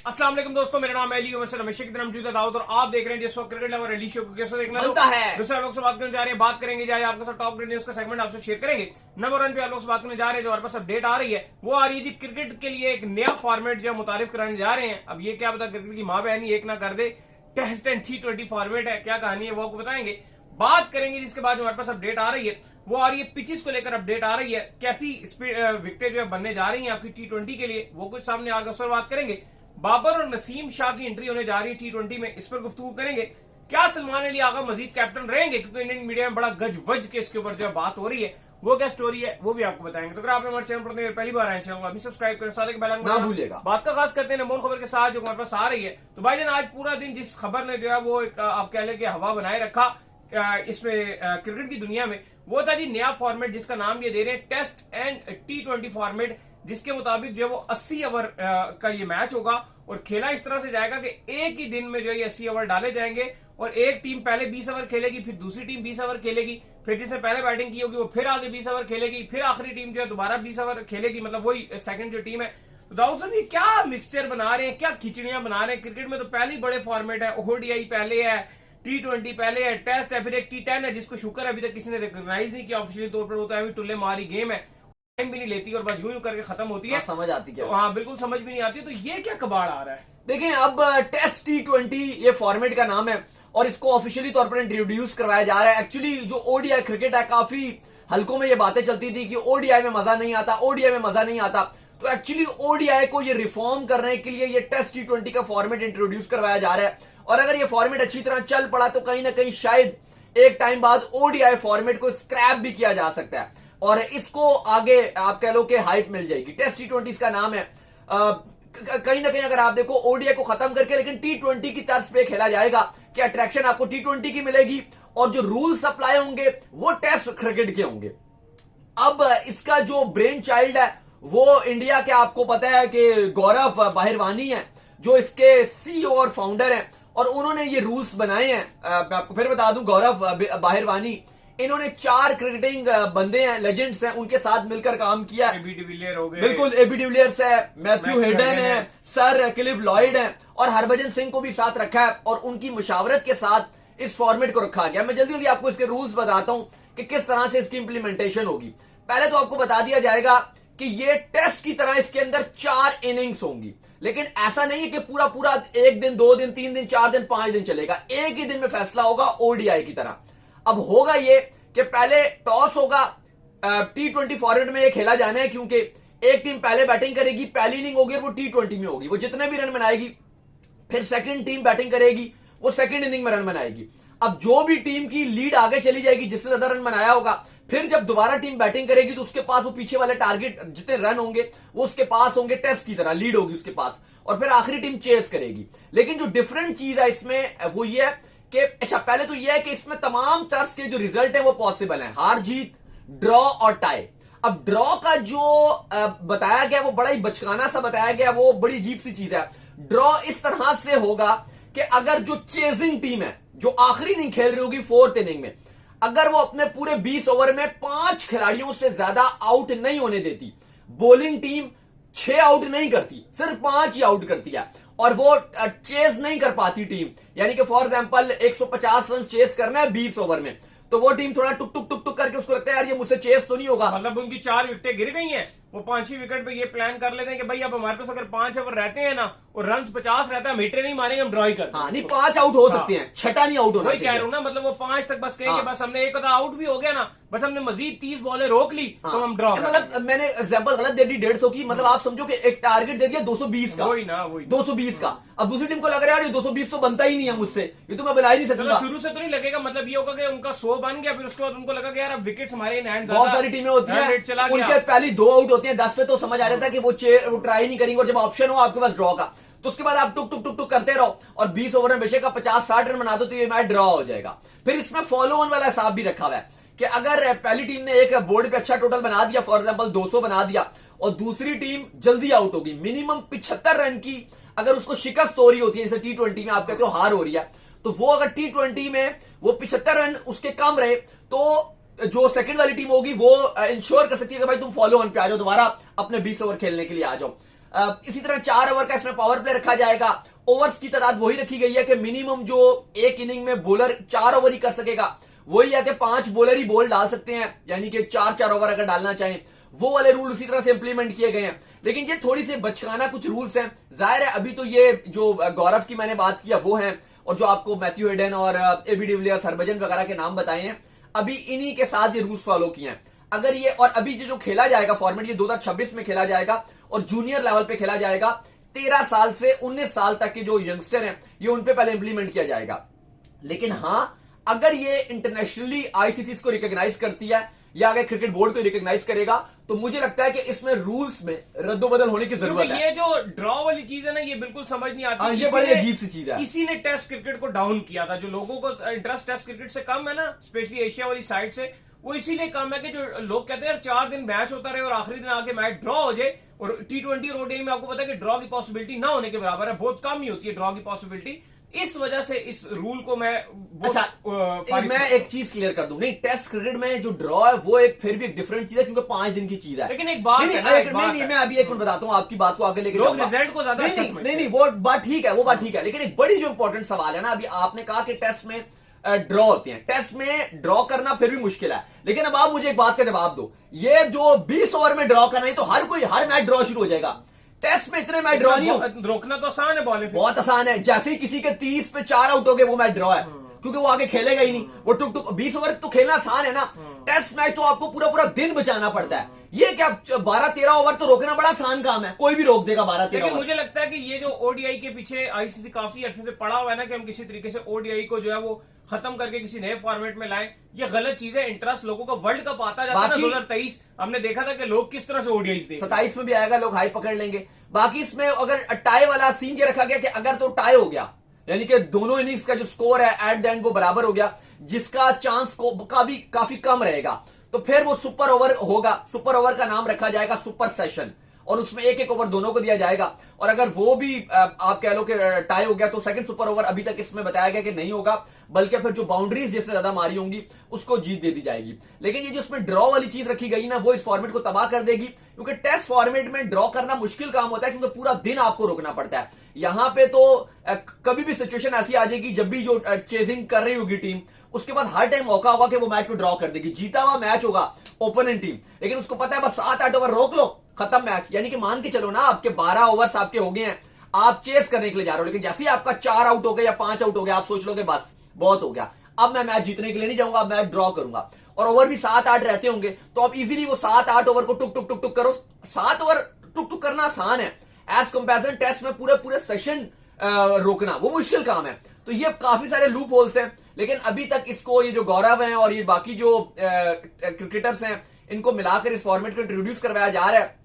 अस्सलाम वालेकुम दोस्तों, मेरा नाम है अली उमर से रमेश की तरह मौजूद है दाऊद और आप देख रहे हैं जिस वक्त क्रिकेट लवर अली शो को कैसे देखना बनता है। दूसरे लोग से बात करने जा रहे हैं, बात करेंगे जाए आपके साथ टॉप न्यूज का सेगमेंट आपसे शेयर करेंगे। नंबर 1 पे आप लोग से बात करने जा रहे हैं, जो हमारे पास अपडेट आ रही है वो आ रही है जी क्रिकेट के लिए एक नया फॉर्मेट जो मुतारिफ कराने जा रहे हैं। अब ये क्या पता क्रिकेट की माँ बहनी एक ना कर दे, टेस्ट एंड T20 फॉर्मेट है, क्या कहानी है वो आपको बताएंगे। बात करेंगे जिसके बाद हमारे पास अपडेट आ रही है वो आ रही है पिचेस को लेकर अपडेट आ रही है, कैसी विकेटें जो है बनने जा रही हैं आपकी T20 के लिए, वो कुछ सामने आगे उस पर बात करेंगे। बाबर और नसीम शाह की एंट्री होने जा रही है T20 में, इस पर गुफ्तगू करेंगे। क्या सलमान अली आगा मजीद कैप्टन रहेंगे, क्योंकि इंडियन मीडिया में बड़ा गज वज के इसके ऊपर जो है बात हो रही है, वो क्या स्टोरी है वो भी आपको बताएंगे। तो अगर आपने हमारे चैनल पर पहली बार आए चैनल को अभी सब्सक्राइब करें, साथ ही बेल आइकन ना भूलिएगा। बात का खास करते हैं नमोन खबर के साथ जो हमारे पास आ रही है। तो भाईजान आज पूरा दिन जिस खबर ने जो है वो आप कह लें कि हवा बनाए रखा इसमें क्रिकेट की दुनिया में, वो था जी नया फॉर्मेट जिसका नाम ये दे रहे हैं टेस्ट एंड T20 फॉर्मेट, जिसके मुताबिक जो है वो 80 ओवर का ये मैच होगा और खेला इस तरह से जाएगा कि एक ही दिन में जो ये 80 ओवर डाले जाएंगे और एक टीम पहले 20 ओवर खेलेगी, फिर दूसरी टीम 20 ओवर खेलेगी, फिर जिसने पहले बैटिंग की होगी वो फिर आगे 20 ओवर खेलेगी, फिर आखिरी टीम जो है दोबारा 20 ओवर खेलेगी, मतलब वही सेकंड जो टीम है। तो दाऊद साहब ये क्या मिक्सचर बना रहे हैं, क्या खिचड़ियां बना रहे हैं। क्रिकेट में तो पहले ही बड़े फॉर्मेट है, ODI पहले है, T20 पहले है, टेस्ट है, फिर एक T10 है जिसको शुक्र अभी तक किसी ने रिकॉग्नाइज नहीं किया ऑफिशियल तौर पर, वो तो अभी टुल्ले मारी गेम है, टाइम भी नहीं लेती और बस यूं करके खत्म होती है। समझ आती क्या? तो हाँ बिल्कुल समझ भी नहीं आती। तो ये क्या कबाड़ आ रहा है। देखें, अब टेस्ट T20 ये फॉर्मेट का नाम है और इसको ऑफिशियली तौर पर इंट्रोड्यूस करवाया जा रहा है। एक्चुअली जो ODI क्रिकेट है, काफी हलकों में ये बातें चलती थी कि ODI में मजा नहीं आता, ODI में मजा नहीं आता। तो एक्चुअली ODI को ये रिफॉर्म करने के लिए ये टेस्ट T20 का फॉर्मेट इंट्रोड्यूस करवाया जा रहा है। और अगर ये फॉर्मेट अच्छी तरह चल पड़ा तो कहीं ना कहीं शायद एक टाइम बाद ODI फॉर्मेट को स्क्रैप भी किया जा सकता है और इसको आगे आप कह लो कि हाइप मिल जाएगी। टेस्ट T20 इसका नाम है। कहीं ना कहीं अगर आप देखो ODI को खत्म करके लेकिन T20 की तर्ज पे खेला जाएगा कि अट्रैक्शन आपको T20 की मिलेगी और जो रूल्स अप्लाई होंगे वो टेस्ट क्रिकेट के होंगे। अब इसका जो ब्रेन चाइल्ड है वो इंडिया के आपको पता है कि गौरव बाहिरवानी है, जो इसके CEO और फाउंडर हैं और उन्होंने ये रूल्स बनाए हैं। मैं आपको फिर बता दूं, गौरव बाहिरवानी, इन्होंने 4 क्रिकेटिंग बंदे हैं, लेजेंड्स हैं, उनके साथ मिलकर काम किया। AB डिविलियर हो गए, बिल्कुल, AB डिविलियर्स है, मैथ्यू हेडन है, सर क्लिफ लॉयड है और हरभजन सिंह को भी साथ रखा है और उनकी मुशावरत के साथ इस फॉर्मेट को रखा गया। मैं जल्दी जल्दी आपको इसके रूल्स बताता हूं कि किस तरह से इसकी इंप्लीमेंटेशन होगी। पहले तो आपको बता दिया जाएगा कि ये टेस्ट की तरह इसके अंदर 4 इनिंग्स होंगी, लेकिन ऐसा नहीं है कि पूरा पूरा 1 दिन 2 दिन 3 दिन 4 दिन 5 दिन चलेगा। एक ही दिन में फैसला होगा ODI की तरह। अब होगा ये कि पहले टॉस होगा, T20 फॉर्मेट में ये खेला जाना है क्योंकि एक टीम पहले बैटिंग करेगी, पहली इनिंग होगी वो T20 में होगी, वो जितने भी रन बनाएगी, फिर सेकंड टीम बैटिंग करेगी, वो सेकंड इनिंग में रन बनाएगी। अब जो भी टीम की लीड आगे चली जाएगी, जिससे ज्यादा रन बनाया होगा, फिर जब दोबारा टीम बैटिंग करेगी तो उसके पास वो पीछे वाले टारगेट जितने रन होंगे वो उसके पास होंगे, टेस्ट की तरह लीड होगी उसके पास, और फिर आखिरी टीम चेस करेगी। लेकिन जो डिफरेंट चीज है इसमें वो ये है कि अच्छा, पहले तो यह है कि इसमें तमाम तरह के जो रिजल्ट है वो पॉसिबल है, हार जीत, ड्रॉ और टाई। अब ड्रॉ का जो बताया गया वो बड़ा ही बचकाना सा बताया गया, वो बड़ी अजीब सी चीज है। ड्रॉ इस तरह से होगा कि अगर जो चेजिंग टीम है जो आखिरी इनिंग खेल रही होगी 4th इनिंग में, अगर वो अपने पूरे 20 ओवर में 5 खिलाड़ियों से ज्यादा आउट नहीं होने देती, बॉलिंग टीम 6 आउट नहीं करती, सिर्फ 5 ही आउट करती है और वो चेस नहीं कर पाती टीम, यानी कि फॉर एग्जांपल 150 रन चेस करना है 20 ओवर में, तो वो टीम थोड़ा टुक टुक टुक टुक करके उसको लगता है यार ये मुझसे चेस तो नहीं होगा, मतलब उनकी 4 विकेटें गिर गई हैं, वो 5वीं विकेट पे ये प्लान कर लेते हैं कि भाई अब हमारे पास अगर 5 ओवर रहते हैं ना और रन 50 रहता है, हम हिटर नहीं मारेंगे, हम ड्रॉ ही करते हैं। हाँ, नहीं 5 आउट हो सकते हैं, 6 नहीं आउट होना चाहिए। कह रहा हूं ना, मतलब वो 5 तक बस कहेंगे बस हमने एक आउट भी हो गया ना, बस हमने मजीद 30 बॉलें रोक ली तो हम ड्रॉ। मतलब मैंने एग्जांपल गलत दे दी 150 की, मतलब आप समझो कि एक टारगेट दे दिया 220 का, वही ना वही 220 का। अब दूसरी टीम को लग रहा है यार ये 220 तो बनता ही नहीं है मुझसे, ये तो मैं बना ही नहीं सकता। शुरू से तो नहीं लगेगा, मतलब ये होगा कि उनका 100 बन गया, फिर उसके बाद उनको लगा कि यार अब विकेट्स हमारे इन हैंड, बहुत सारी टीमें होती हैं उनके पहले 2 आउट होते हैं, 10 पे तो समझ आ जाता है कि वो ट्राई नहीं करेंगे और जब ऑप्शन हो आपके पास ड्रॉ का तो उसके बाद आप टुक टुक टुक टुक करते रहो और 20 ओवर में बेशक का 50-60 रन बना दो तो ये मैच ड्रॉ हो जाएगा। फिर इसमें फॉलो ऑन वाला हिसाब भी रखा हुआ है कि अगर पहली टीम ने एक बोर्ड पे अच्छा टोटल बना दिया, फॉर एग्जांपल 200 बना दिया, और दूसरी टीम जल्दी आउट होगी, मिनिमम 75 रन की अगर उसको शिकस्त हो रही होती है, जैसे T20 में आप कहते हो हार हो रही है, तो वो अगर T20 में वो 75 रन उसके कम रहे तो जो सेकंड वाली टीम होगी वो इंश्योर कर सकती है कि भाई तुम फॉलो ऑन पे आ जाओ, दोबारा अपने 20 ओवर खेलने के लिए आ जाओ। इसी तरह 4 ओवर का इसमें पावर प्ले रखा जाएगा। ओवर्स की तादाद वही रखी गई है कि मिनिमम जो एक इनिंग में बॉलर 4 ओवर ही कर सकेगा वही है कि 5 बॉलर ही बॉल डाल सकते हैं, यानी कि 4 ओवर अगर डालना चाहें। वो वाले रूल उसी तरह से इंप्लीमेंट किए गए हैं। लेकिन ये थोड़ी सी बचकाना कुछ रूल्स हैं। जाहिर है अभी तो ये जो गौरव की मैंने बात किया वो है, और जो आपको मैथ्यू हेडन और एबी डिविलियर्स, हरभजन वगैरह के नाम बताए हैं, अभी इन्हीं के साथ ये रूल्स फॉलो किए हैं। अगर ये, और अभी जो खेला जाएगा फॉर्मेट, ये 2026 में खेला जाएगा और जूनियर लेवल पे खेला जाएगा। 13 साल से 19 साल तक के जो यंगस्टर हैं ये उन पे पहले इंप्लीमेंट किया जाएगा। लेकिन हां, अगर ये इंटरनेशनली आईसीसी इसको रिकॉग्नाइज करती है या अगर क्रिकेट बोर्ड को रिकॉग्नाइज करेगा तो मुझे लगता है कि इसमें रूल्स में रद्दोबदल होने की जरूरत है। ये जो ड्रॉ वाली चीज है ना, ये बिल्कुल समझ नहीं आती। ये बड़ी अजीब सी चीज है। इसी ने टेस्ट क्रिकेट को डाउन किया था। जो लोगों को इंटरेस्ट टेस्ट क्रिकेट से कम है ना, स्पेशली एशिया वाली साइड से, वो इसीलिए कम है कि जो लोग कहते हैं 4 दिन मैच होता रहे और आखिरी दिन आके मैच ड्रॉ हो जाए। और T20 और ODI में आपको पता है कि ड्रॉ की पॉसिबिलिटी ना होने के बराबर है, बहुत कम ही होती है ड्रॉ की पॉसिबिलिटी। इस वजह से इस रूल को मैं मैं एक चीज क्लियर कर दूं, नहीं, टेस्ट क्रिकेट में जो ड्रॉ है वो एक फिर भी एक डिफरेंट चीज है, क्योंकि 5 दिन की चीज है। लेकिन एक बात नहीं, मैं अभी एक मिनट बताता हूं, आपकी बात को आगे लेके लोग रिजल्ट को ज्यादा नहीं, वो बात ठीक है, वो बात ठीक है। लेकिन एक बड़ी जो इंपॉर्टेंट सवाल है ना, अभी आपने कहा कि टेस्ट में ड्रॉ होती हैं। टेस्ट में ड्रॉ करना फिर भी मुश्किल है, लेकिन अब आप मुझे एक बात का जवाब दो, ये जो 20 ओवर में ड्रॉ करना है तो हर मैच ड्रॉ शुरू हो जाएगा। टेस्ट में इतने मैच ड्रॉ नहीं हो, रोकना तो आसान है, बॉलिंग बहुत आसान है। जैसे ही किसी के 30 पे 4 आउट हो गए वो मैच ड्रॉ है, क्योंकि वो आगे खेलेगा ही नहीं। वो टुक 20 ओवर तो खेलना आसान है ना। टेस्ट मैच तो आपको पूरा दिन बचाना पड़ता है। ये क्या 12-13 ओवर तो रोकना बड़ा आसान काम है, कोई भी रोक देगा 12-13 ओवर। मुझे लगता है कि ये जो ODI के पीछे आईसीसी काफी अरसे से पड़ा हुआ है ना, कि हम किसी तरीके से ODI को जो है वो खत्म करके किसी नए फॉर्मेट में लाएं, ये गलत चीज है। इंटरेस्ट लोगों का वर्ल्ड कप आता जाता है ना, 2023 हमने देखा था कि लोग किस तरह से ODIs देख, 27 में भी आएगा, लोग हाई पकड़ लेंगे। बाकी इसमें अगर टाई वाला सीन ये रखा गया कि अगर तो टाई हो गया, यानी कि दोनों इनिंग्स का जो स्कोर है एट द एंड वो बराबर हो गया, जिसका चांस को काफी कम रहेगा, तो फिर वो सुपर ओवर होगा। सुपर ओवर का नाम रखा जाएगा सुपर सेशन, और उसमें एक ओवर दोनों को दिया जाएगा। और अगर वो भी आप कह लो कि टाई हो गया तो सेकंड सुपर ओवर अभी तक इसमें बताया गया कि नहीं होगा, बल्कि फिर जो बाउंड्रीज जिसने ज्यादा मारी होंगी उसको जीत दे दी जाएगी। लेकिन ये जो इसमें ड्रॉ वाली चीज रखी गई ना, वो इस फॉर्मेट को तबाह कर देगी, क्योंकि टेस्ट फॉर्मेट में ड्रॉ करना मुश्किल काम होता है, क्योंकि पूरा दिन आपको रोकना पड़ता है। यहां पे तो कभी भी सिचुएशन ऐसी आ जाएगी, जब भी जो चेजिंग कर रही होगी टीम, उसके बाद हर टाइम मौका होगा कि वो मैच को ड्रॉ कर देगी। जीता हुआ मैच होगा ओपोनेंट टीम, लेकिन उसको पता है बस 7-8 ओवर रोक लो, खत्म मैच। यानी कि मान के चलो ना, आपके 12 ओवर्स आपके हो गए हैं, आप चेस करने के लिए जा रहे हो, लेकिन जैसे ही आपका 4 आउट हो गया या 5 आउट हो गया, आप सोच लोगे बस बहुत हो गया, अब मैं मैच जीतने के लिए नहीं जाऊंगा, अब मैच ड्रॉ करूंगा। और ओवर भी 7-8 रहते होंगे, तो आप इजीली वो 7-8 ओवर को टुक करो। 7 ओवर टुक करना आसान है, एज कंपेरिजन टेस्ट में पूरे सेशन रोकना वो मुश्किल काम है। तो ये काफी सारे लूप होल्स हैं, लेकिन अभी तक इसको, ये जो गौरव हैं और ये बाकी जो क्रिकेटर्स हैं, इनको मिलाकर इस फॉर्मेट को इंट्रोड्यूस करवाया जा रहा है।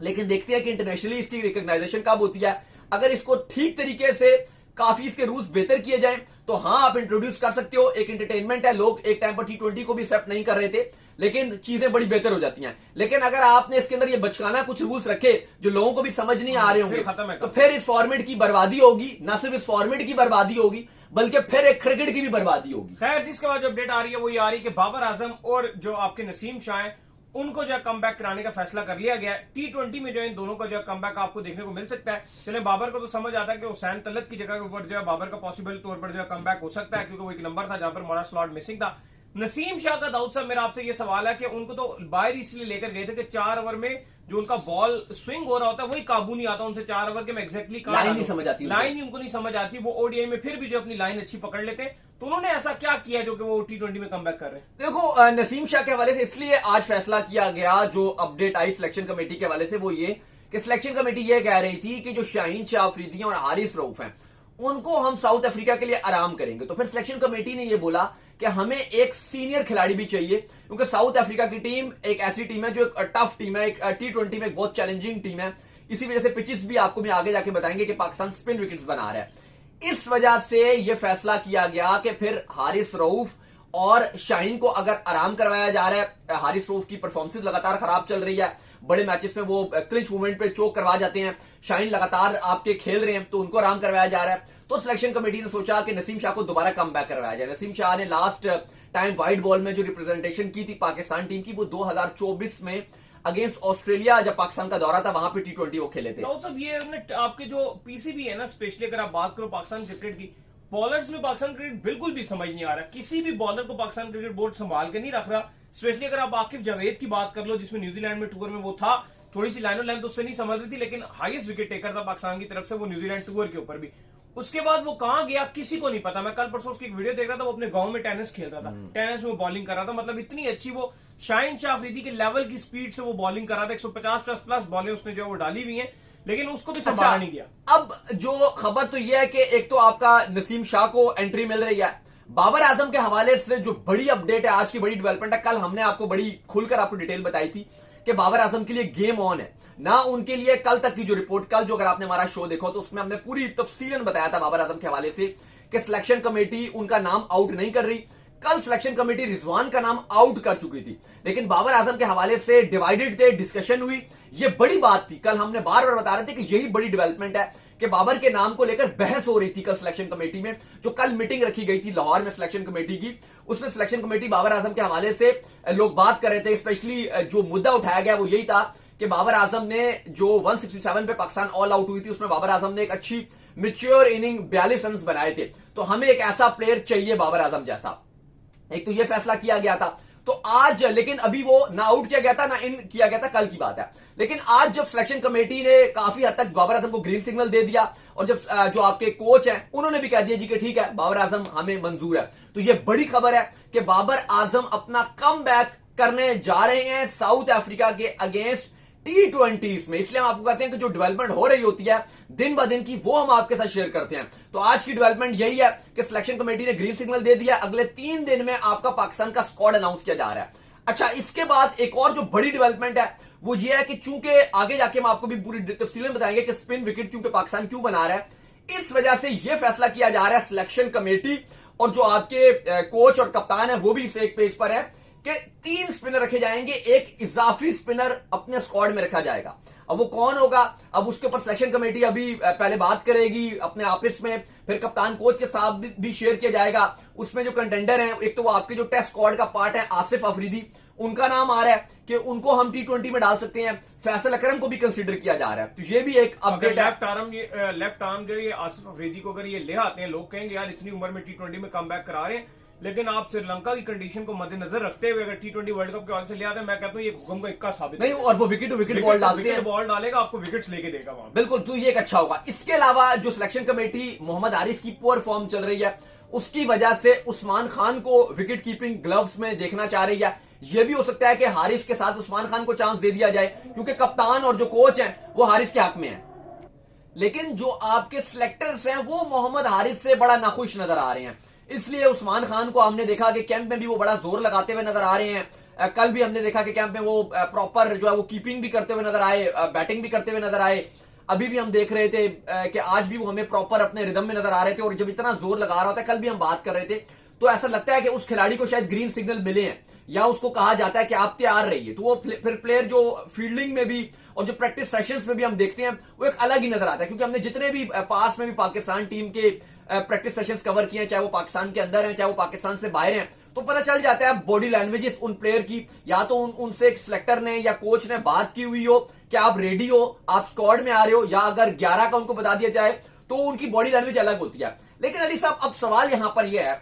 लेकिन देखते हैं कि इंटरनेशनली इसकी रिकॉग्नाइजेशन कब होती है। अगर इसको ठीक तरीके से काफी इसके रूल्स बेहतर किए जाएं तो हाँ, आप इंट्रोड्यूस कर सकते हो। एक एंटरटेनमेंट है, लोग एक टाइम पर T20 को भी एक्सेप्ट नहीं कर रहे थे, लेकिन चीजें बड़ी बेहतर हो जाती हैं। लेकिन अगर आपने इसके अंदर ये बचकाना कुछ रूल्स रखे जो लोगों को भी समझ नहीं आ रहे होंगे, तो फिर इस फॉर्मेट की बर्बादी होगी। ना सिर्फ इस फॉर्मेट की बर्बादी होगी, बल्कि फिर एक क्रिकेट की भी बर्बादी होगी। खैर, जिसके बाद जो अपडेट आ रही है वो ये आ रही है कि बाबर आजम और जो आपके नसीम शाह हैं, उनको जो कम बैक कराने का फैसला कर लिया गया है। T20 में जो इन दोनों का जो कम बैक आपको देखने को मिल सकता है। चले, बाबर को तो समझ आता है कि हुसैन तलत की जगह के ऊपर जो है बाबर का पॉसिबल तौर पर जो कम बैक हो सकता है, क्योंकि वो एक नंबर था जहां पर हमारा स्लॉट मिसिंग था। नसीम शाह का, दाऊद साहब, मेरा आपसे ये सवाल है कि उनको तो बाहर इसलिए लेकर गए थे कि 4 ओवर में जो उनका बॉल स्विंग हो रहा होता है वही काबू नहीं आता उनसे 4 ओवर के में एग्जैक्टली लाइन नहीं समझ आती, लाइन ही उनको नहीं समझ आती। वो ODI में फिर भी जो अपनी लाइन अच्छी पकड़ लेते हैं, तो उन्होंने ऐसा क्या किया जो कि वो T20 में कमबैक कर रहे हैं? देखो, नसीम शाह के हवाले से इसलिए आज फैसला किया गया, जो अपडेट आई सिलेक्शन कमेटी के हवाले से, वो ये कि सिलेक्शन कमेटी ये कह रही थी कि जो शाहीन शाह अफरीदी और हारिस रऊफ हैं, उनको हम साउथ अफ्रीका के लिए आराम करेंगे। तो फिर सिलेक्शन कमेटी ने यह बोला कि हमें एक सीनियर खिलाड़ी भी चाहिए, क्योंकि साउथ अफ्रीका की टीम एक ऐसी टीम है जो एक टफ टीम है, एक T20 में एक बहुत चैलेंजिंग टीम है। इसी वजह से पिचेस भी आपको मैं आगे जाके बताएंगे कि पाकिस्तान स्पिन विकेट्स बना रहा है। इस वजह से यह फैसला किया गया कि फिर हारिस रऊफ और शाहीन को अगर आराम करवाया जा रहा है। हारिस रऊफ की परफॉर्मेंस लगातार खराब चल रही है, बड़े मैचेस में वो क्लिंच मूवमेंट पे चोक करवा जाते हैं। शाहीन लगातार आपके खेल रहे हैं, तो उनको आराम करवाया जा रहा है। तो सिलेक्शन कमेटी ने सोचा कि नसीम शाह को दोबारा कम बैक करवाया जाए। नसीम शाह ने लास्ट टाइम वाइट बॉल में जो रिप्रेजेंटेशन की थी पाकिस्तान टीम की, वो 2024 में अगेंस्ट ऑस्ट्रेलिया जब पाकिस्तान का दौरा था वहां पे T20 वो खेले थे। राउत साहब ये आपके जो पीसीबी है ना, स्पेशली अगर आप बात करो पाकिस्तान क्रिकेट की, बॉलर्स में पाकिस्तान क्रिकेट बिल्कुल भी समझ नहीं आ रहा। किसी भी बॉलर को पाकिस्तान क्रिकेट बोर्ड संभाल के नहीं रख रहा। स्पेशली अगर आप आकिफ जावेद की बात कर लो, जिसमें न्यूजीलैंड में टूर में वो था, थोड़ी सी लाइन लेंथ उससे नहीं समझ रही थी, लेकिन हाईएस्ट विकेट टेकर था पाकिस्तान की तरफ से वो न्यूजीलैंड टूर के ऊपर भी। उसके बाद वो कहां गया किसी को नहीं पता। मैं कल परसों उसकी एक वीडियो देख रहा था, वो अपने गांव में टेनिस खेल रहा था, टेनिस में बॉलिंग कर रहा था। मतलब इतनी अच्छी वो शाहिन शाह अफरीदी के लेवल की स्पीड से वो बॉलिंग कर रहा था। 150 प्लस बॉलें उसने जो वो डाली हुई हैं, लेकिन उसको भी संभाला नहीं गया। अब जो खबर तो यह है कि एक तो आपका नसीम शाह को एंट्री मिल रही है। बाबर आजम के हवाले से जो बड़ी अपडेट है, आज की बड़ी डेवलपमेंट है, कल हमने आपको बड़ी खुलकर आपको डिटेल बताई थी कि बाबर आजम के लिए गेम ऑन है ना उनके लिए। कल तक की जो रिपोर्ट, कल जो अगर आपने हमारा शो देखा तो उसमें हमने पूरी तफसीलन बताया था बाबर आजम के हवाले से कि सिलेक्शन कमेटी उनका नाम आउट नहीं कर रही। कल सिलेक्शन कमेटी रिजवान का नाम आउट कर चुकी थी, लेकिन बाबर आजम के हवाले से डिवाइडेड थे, डिस्कशन हुई। ये बड़ी बात थी। कल हमने बार बार बता रहे थे कि यही बड़ी डेवलपमेंट है कि बाबर के नाम को लेकर बहस हो रही थी कल सिलेक्शन कमेटी में। जो कल मीटिंग रखी गई थी लाहौर में सिलेक्शन कमेटी की, उसमें सिलेक्शन कमेटी बाबर आजम के हवाले से लोग बात कर रहे थे। स्पेशली जो मुद्दा उठाया गया वो यही था कि बाबर आजम ने जो 167 पे पाकिस्तान ऑल आउट हुई थी, उसमें बाबर आजम ने एक अच्छी मैच्योर इनिंग 42 रन बनाए थे। तो हमें एक ऐसा प्लेयर चाहिए बाबर आजम जैसा। एक तो यह फैसला किया गया था। तो आज, लेकिन अभी वो ना आउट किया गया था ना इन किया गया था, कल की बात है। लेकिन आज जब सिलेक्शन कमेटी ने काफी हद तक बाबर आजम को ग्रीन सिग्नल दे दिया, और जब जो आपके कोच हैं उन्होंने भी कह दिया जी कि ठीक है बाबर आजम हमें मंजूर है, तो यह बड़ी खबर है कि बाबर आजम अपना कम बैक करने जा रहे हैं साउथ अफ्रीका के अगेंस्ट T20 में। इसलिए हम आपको कहते हैं कि जो डेवलपमेंट हो रही होती है दिन ब दिन की, वो हम आपके साथ शेयर करते हैं। तो आज की डेवलपमेंट यही है कि सिलेक्शन कमेटी ने ग्रीन सिग्नल दे दिया। अगले 3 दिन में आपका पाकिस्तान का स्क्वाड अनाउंस किया जा रहा है। अच्छा, इसके बाद एक और जो बड़ी डेवलपमेंट है वो ये है कि चूंकि आगे जाके हम आपको भी पूरी तफसील बताएंगे कि स्पिन विकेट क्योंकि पाकिस्तान क्यों बना रहा है, इस वजह से यह फैसला किया जा रहा है सिलेक्शन कमेटी और जो आपके कोच और कप्तान है वो भी इस एक पेज पर है कि 3 स्पिनर रखे जाएंगे, एक इजाफी स्पिनर अपने स्क्वाड में रखा जाएगा। अब वो कौन होगा, अब उसके ऊपर सिलेक्शन कमेटी अभी पहले बात करेगी अपने आपस में, फिर कप्तान कोच के साथ भी शेयर किया जाएगा। उसमें जो कंटेंडर हैं, एक तो वो आपके जो टेस्ट स्क्वाड का पार्ट है आसिफ अफरीदी, उनका नाम आ रहा है कि उनको हम T20 में डाल सकते हैं। फैसल अकरम को भी कंसीडर किया जा रहा है। तो ये भी एक अपडेट है। लेफ्ट आर्म जो ये आसिफ अफरीदी को अगर ये ले आते हैं, लोग कहेंगे यार इतनी उम्र में T20 में कम बैक करा रहे हैं, लेकिन आप श्रीलंका की कंडीशन को मद्देनजर रखते हुए अगर T20 वर्ल्ड कप के हवाले से ले आते हैं, मैं कहता हूं ये हुक्म का इक्का साबित नहीं, और वो विकेट टू विकेट बॉल डालते हैं, बॉल डालेगा, आपको विकेट्स लेके देगा वहां। बिल्कुल, तो ये एक अच्छा होगा। इसके अलावा जो सिलेक्शन कमेटी मोहम्मद हारिस की पुअर फॉर्म चल रही है, उसकी वजह से उस्मान खान को विकेट कीपिंग ग्लव्स में देखना चाह रही है। यह भी हो सकता है कि हारिस के साथ उस्मान खान को चांस दे दिया जाए, क्योंकि कप्तान और जो कोच हैं वो हारिस के हक में है। लेकिन जो आपके सिलेक्टर्स हैं वो मोहम्मद हारिस से बड़ा नाखुश नजर आ रहे हैं। इसलिए उस्मान खान को हमने देखा कि कैंप में भी वो बड़ा जोर लगाते हुए नजर आ रहे हैं। कल भी हमने देखा कि कैंप में वो प्रॉपर जो है वो कीपिंग भी करते हुए नजर आए, बैटिंग भी करते हुए नजर आए। अभी भी हम देख रहे थे कि आज भी वो हमें प्रॉपर अपने रिदम में नजर आ रहे थे। और जब इतना जोर लगा रहा होता है, कल भी हम बात कर रहे थे, तो ऐसा लगता है कि उस खिलाड़ी को शायद ग्रीन सिग्नल मिले हैं, या उसको कहा जाता है कि आप तैयार रहिए। तो वो फिर प्लेयर जो फील्डिंग में भी और जो प्रैक्टिस सेशंस में भी हम देखते हैं वो एक अलग ही नजर आता है। क्योंकि हमने जितने भी पास में भी पाकिस्तान टीम के प्रैक्टिस सेशंस कवर किए हैं, चाहे वो पाकिस्तान के अंदर हैं चाहे वो पाकिस्तान से बाहर हैं, तो पता चल जाता है बॉडी लैंग्वेजेस उन प्लेयर की, या तो उनसे एक सिलेक्टर ने या कोच ने बात की हुई हो कि आप रेडी हो, आप स्क्वाड में आ रहे हो, या अगर 11 का उनको बता दिया जाए तो उनकी बॉडी लैंग्वेज अलग होती है। लेकिन अली साहब, अब सवाल यहां पर यह है,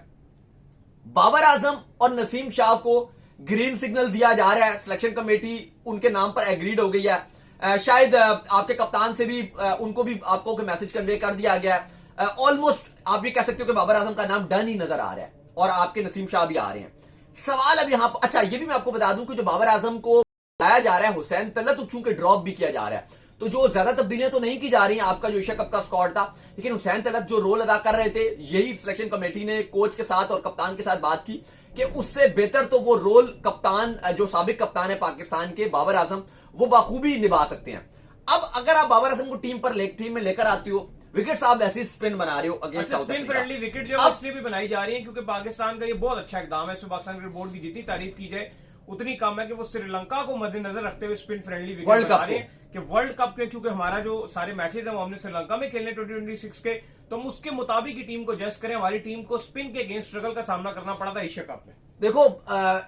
बाबर आजम और नसीम शाह को ग्रीन सिग्नल दिया जा रहा है, सिलेक्शन कमेटी उनके नाम पर एग्रीड हो गई है। शायद आपके कप्तान से भी उनको भी आपको मैसेज कन्वे कर दिया गया है। ऑलमोस्ट आप ये कह सकते हो कि बाबर आजम का नाम डन ही नजर आ रहा है, और आपके नसीम शाह भी आ रहे हैं। सवाल अब यहां पर, अच्छा ये भी मैं आपको बता दूं कि जो बाबर आजम को लाया जा रहा है हुसैन तलत, तो चूंकि ड्रॉप भी किया जा रहा है, तो जो ज्यादा तब्दीलियां तो नहीं की जा रही हैं। आपका जो एशिया कप का स्क्वाड था, लेकिन हुसैन तलत जो रोल अदा कर रहे थे, यही सिलेक्शन कमेटी ने कोच के साथ और कप्तान के साथ बात की कि उससे बेहतर तो वो रोल कप्तान, जो साबिक कप्तान है पाकिस्तान के बाबर आजम, वो बाखूबी निभा सकते हैं। अब अगर आप बाबर आजम को टीम में लेकर आती हो, विकेट्स आप ऐसी स्पिन बना रहे हो against south spin Africa, friendly wicket जो इसलिए भी बनाई जा रही है क्योंकि पाकिस्तान का ये बहुत अच्छा इकदाम है। इसमें पाकिस्तान क्रिकेट बोर्ड की जितनी तारीफ की जाए उतनी कम है कि वो श्रीलंका को मद्देनजर रखते हुए स्पिन फ्रेंडली विकेट बना रहे हैं कि वर्ल्ड कप के, क्योंकि हमारा जो सारे मैचेस हैं वो हमने श्रीलंका में खेलने 2026 के, तो हम उसके मुताबिक ही टीम को जस्ट करें। हमारी टीम को स्पिन के अगेंस्ट स्ट्रगल का सामना करना पड़ा था एशिया कप में। देखो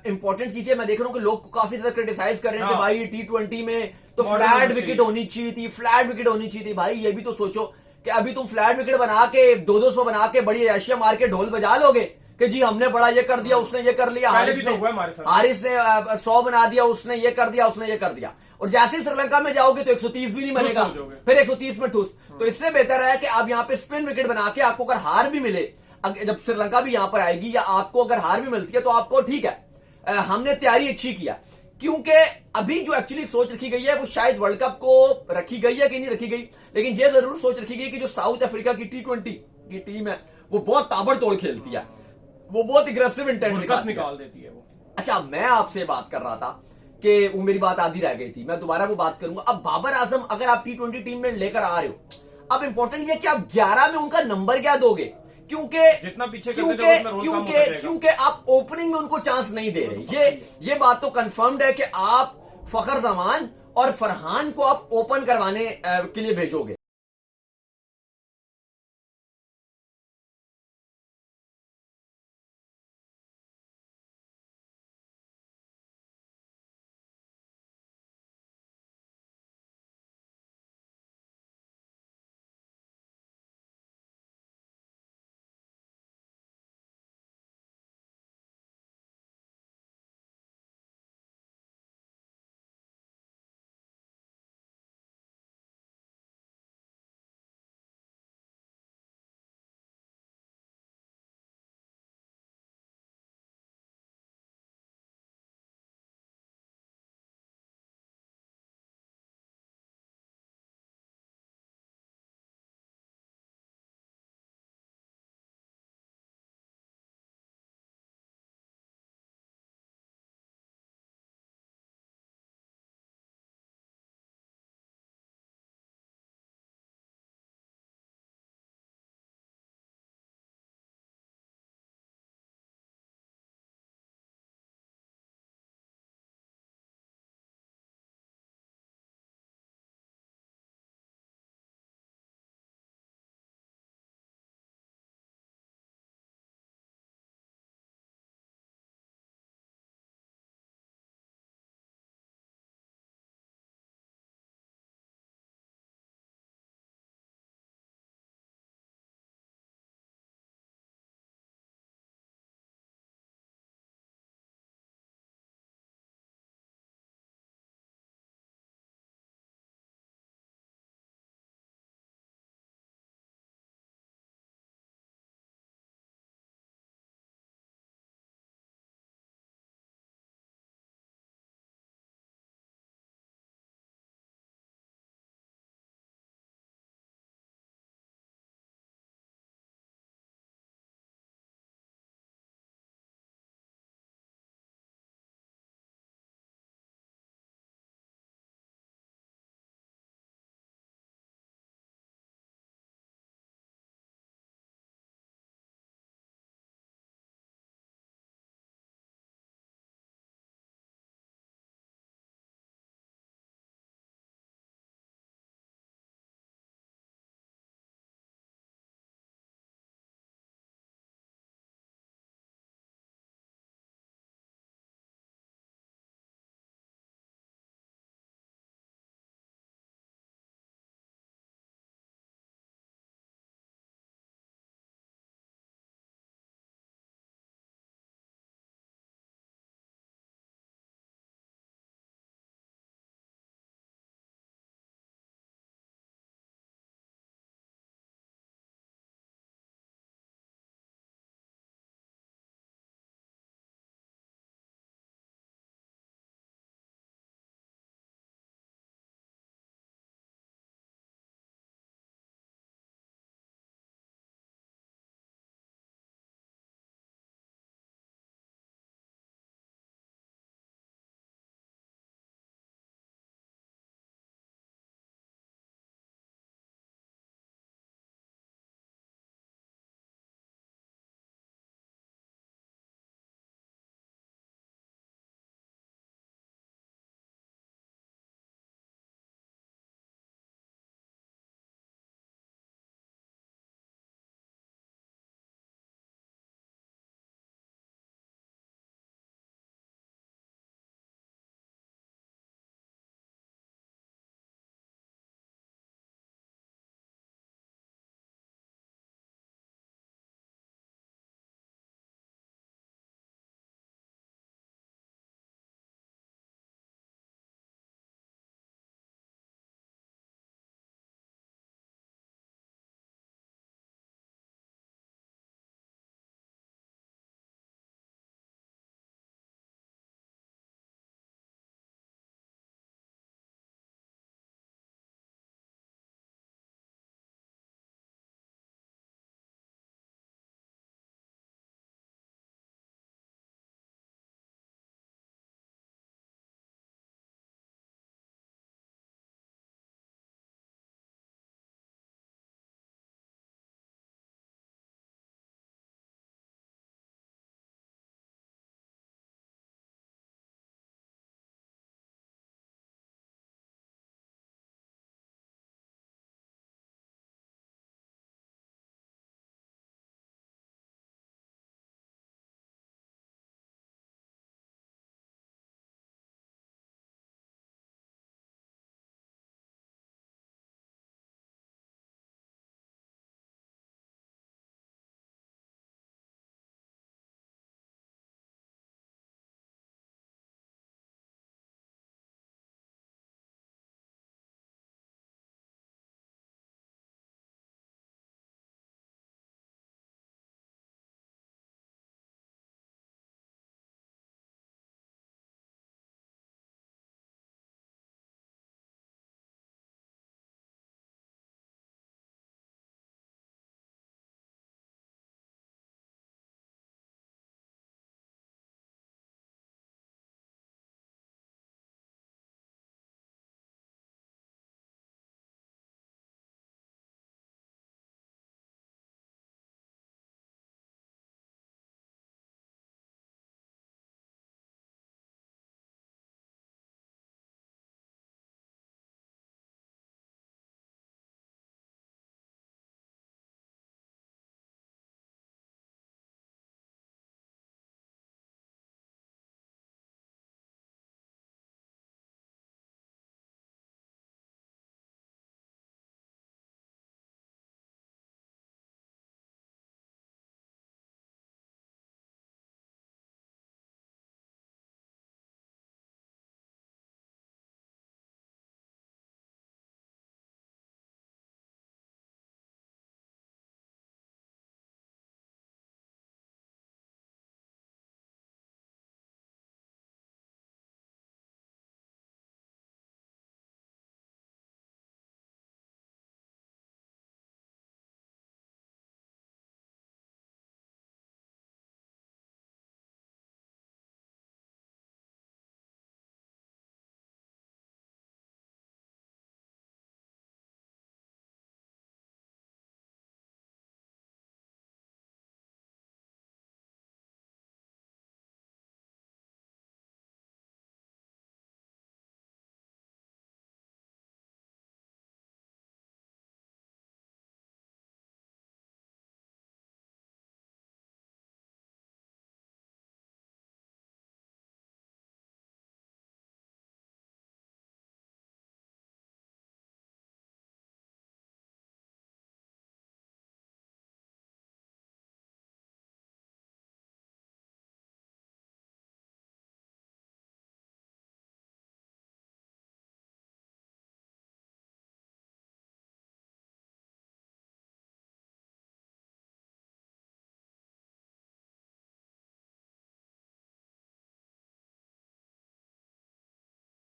इंपॉर्टेंट चीजें मैं देख रहा हूँ कि लोग काफी ज्यादा क्रिटिसाइज कर रहे हैं कि हाँ। भाई T20 में तो Modern फ्लैट होना विकेट चाहिए। होनी चाहिए थी, फ्लैट विकेट होनी चाहिए थी। भाई ये भी तो सोचो कि अभी तुम फ्लैट विकेट बना के 200 बना के बड़ी एशिया मार के ढोल बजा लोगे कि जी हमने बड़ा ये कर दिया, उसने ये कर लिया, पहले भी तो हुआ हमारे साथ। हारिस ने 100 बना दिया, उसने ये कर दिया, उसने ये कर दिया। और जैसे ही श्रीलंका में जाओगे तो 130 भी नहीं बनेगा, हो जाओगे। फिर 130 में ठूस। तो इससे बेहतर है कि आप यहाँ पे स्पिन विकेट बना के आपको अगर हार भी मिले, जब श्रीलंका भी यहां पर आएगी या आपको अगर हार भी मिलती है तो आपको ठीक है, हमने तैयारी अच्छी किया। क्योंकि अभी जो एक्चुअली सोच रखी गई है वो शायद वर्ल्ड कप को रखी गई है कि नहीं रखी गई, लेकिन ये जरूर सोच रखी गई कि जो साउथ अफ्रीका की T20 की टीम है वो बहुत ताबड़तोड़ खेलती है, वो बहुत एग्रेसिव इंटेंट निकाल देती है वो। अच्छा, मैं आपसे बात कर रहा था कि वो मेरी बात आधी रह गई थी, मैं दोबारा वो बात करूंगा। अब बाबर आजम अगर आप T20 टीम में लेकर आ रहे हो, अब इंपॉर्टेंट ये कि आप 11 में उनका नंबर क्या दोगे, क्योंकि जितना पीछे करते थे उतना रोल कम होता जाएगा। क्योंकि आप ओपनिंग में उनको चांस नहीं दे रहे। ये बात तो कंफर्म्ड है कि आप फखर जमान और फरहान को आप ओपन करवाने के लिए भेजोगे।